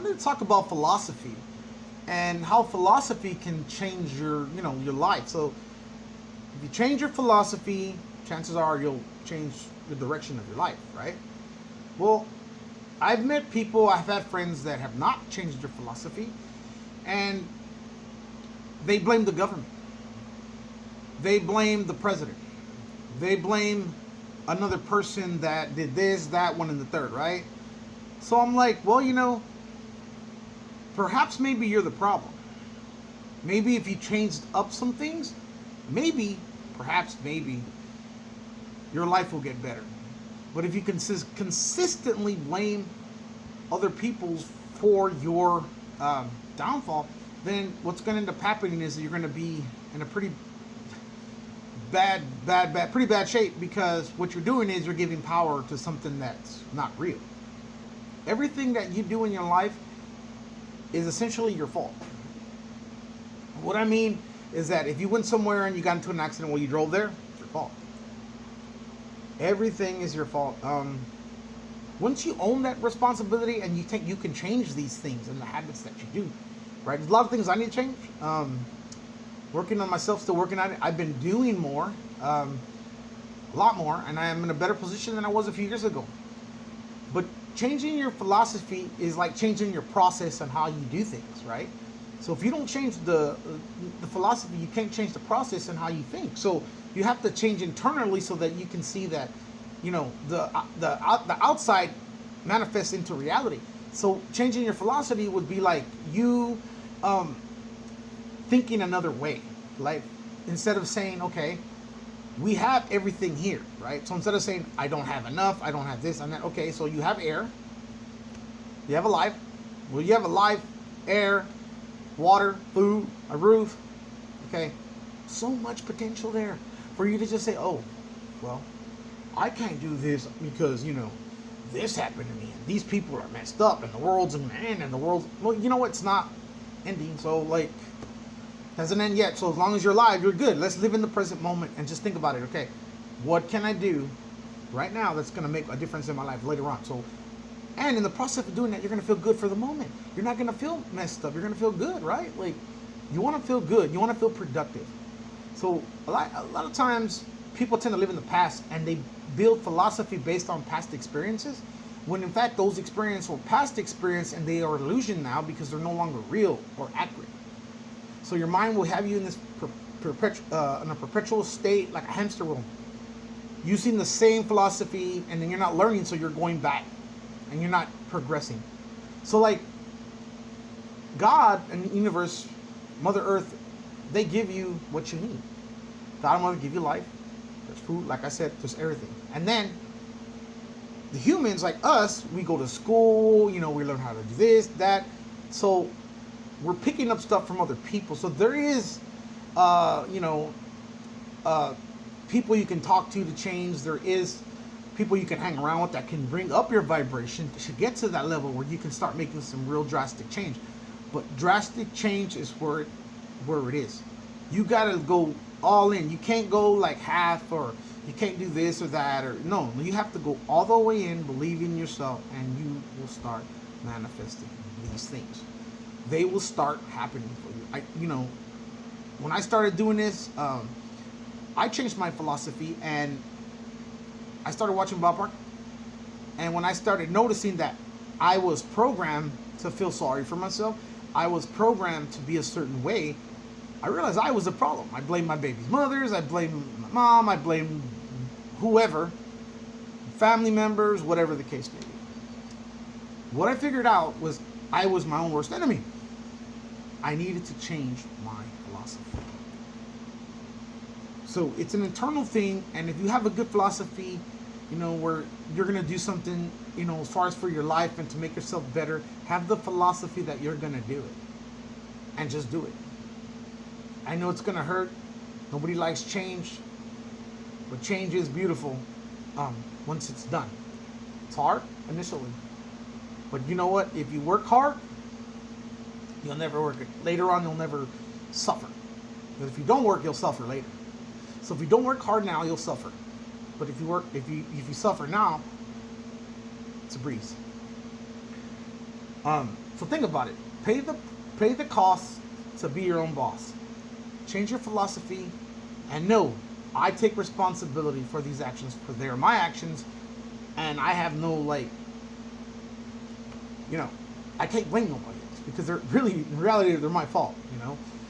wanted to talk about philosophy and how philosophy can change your life. So if you change your philosophy, chances are you'll change the direction of your life, right? Well, I've met people, I've had friends that have not changed their philosophy, and they blame the government. They blame the president. They blame another person that did this, that, one, and the third, right? So I'm like, well, perhaps maybe you're the problem. Maybe if you changed up some things, maybe, your life will get better. But if you consistently blame other people for your downfall, then what's going to end up happening is that you're going to be in a pretty bad shape, because what you're doing is you're giving power to something that's not real. Everything that you do in your life is essentially your fault. What I mean is that if you went somewhere and you got into an accident while you drove there, it's your fault. Everything is your fault. Once you own that responsibility and you think you can change these things and the habits that you do, right? There's a lot of things I need to change. Working on myself, still working on it. I've been doing more, a lot more, and I am in a better position than I was a few years ago. But changing your philosophy is like changing your process on how you do things, right? So if you don't change the philosophy, you can't change the process and how you think. So you have to change internally so that you can see that, the outside manifests into reality. So changing your philosophy would be like you thinking another way. Like, instead of saying, okay, we have everything here, right? So instead of saying, I don't have enough, I don't have this and that, okay, so you have air, you have a life. Well, you have a life, air, water, food, a roof, okay? So much potential there for you to just say, oh, well, I can't do this because, this happened to me, and these people are messed up, and the world's in the end, and the world's, well, it's not ending, so, like, hasn't ended yet. So as long as you're alive, you're good. Let's live in the present moment and just think about it. Okay, what can I do right now that's going to make a difference in my life later on? So, and in the process of doing that, you're going to feel good for the moment. You're not going to feel messed up. You're going to feel good, right? Like, you want to feel good. You want to feel productive. So a lot of times people tend to live in the past and they build philosophy based on past experiences, when in fact those experiences were past experience and they are illusion now because they're no longer real or accurate. So your mind will have you in this in a perpetual state, like a hamster wheel, using the same philosophy, and then you're not learning, so you're going back, and you're not progressing. So like God and the universe, Mother Earth, they give you what you need. God and Mother give you life. There's food, like I said, there's everything. And then the humans, like us, we go to school, we learn how to do this, that. So we're picking up stuff from other people. So there is, people you can talk to change. There is people you can hang around with that can bring up your vibration to get to that level where you can start making some real drastic change. But drastic change is where it is. You got to go all in. You can't go like half, or you can't do this or that, or no. You have to go all the way in, believe in yourself, and you will start manifesting these things. They will start happening for you. When I started doing this, I changed my philosophy and I started watching Bob Barker. And when I started noticing that I was programmed to feel sorry for myself, I was programmed to be a certain way, I realized I was the problem. I blamed my baby's mothers, I blamed my mom, I blamed whoever, family members, whatever the case may be. What I figured out was I was my own worst enemy. I needed to change my philosophy. So it's an internal thing, and if you have a good philosophy, where you're going to do something, as far as for your life and to make yourself better, have the philosophy that you're going to do it. And just do it. I know it's going to hurt. Nobody likes change. But change is beautiful once it's done. It's hard initially. But you know what? If you work hard, you'll never work it. Later on, you'll never suffer. But if you don't work, you'll suffer later. So if you don't work hard now, you'll suffer. But if you suffer now, it's a breeze. So think about it. Pay the cost to be your own boss. Change your philosophy, and know I take responsibility for these actions, for they're my actions, and I have no I can't blame nobody else because they're really, in reality, they're my fault.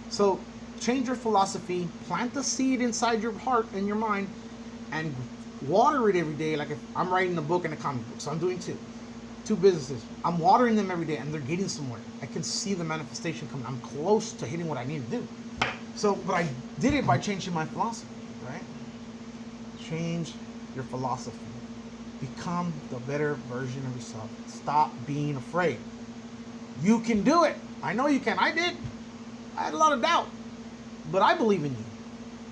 So change your philosophy, plant the seed inside your heart and your mind, and water it every day. Like if I'm writing a book and a comic book, so I'm doing two businesses. I'm watering them every day, and they're getting somewhere. I can see the manifestation coming. I'm close to hitting what I need to do. So, but I did it by changing my philosophy, right? Change your philosophy. Become the better version of yourself. Stop being afraid. You can do it. I know you can. I did. I had a lot of doubt, but I believe in you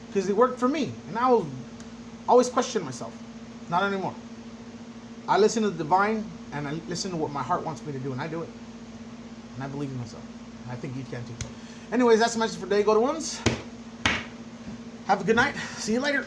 because it worked for me, and I will always question myself. Not anymore. I listen to the divine, and I listen to what my heart wants me to do, and I do it. And I believe in myself. And I think you can too. Anyways, that's the message for today, Go to Ones. Have a good night. See you later.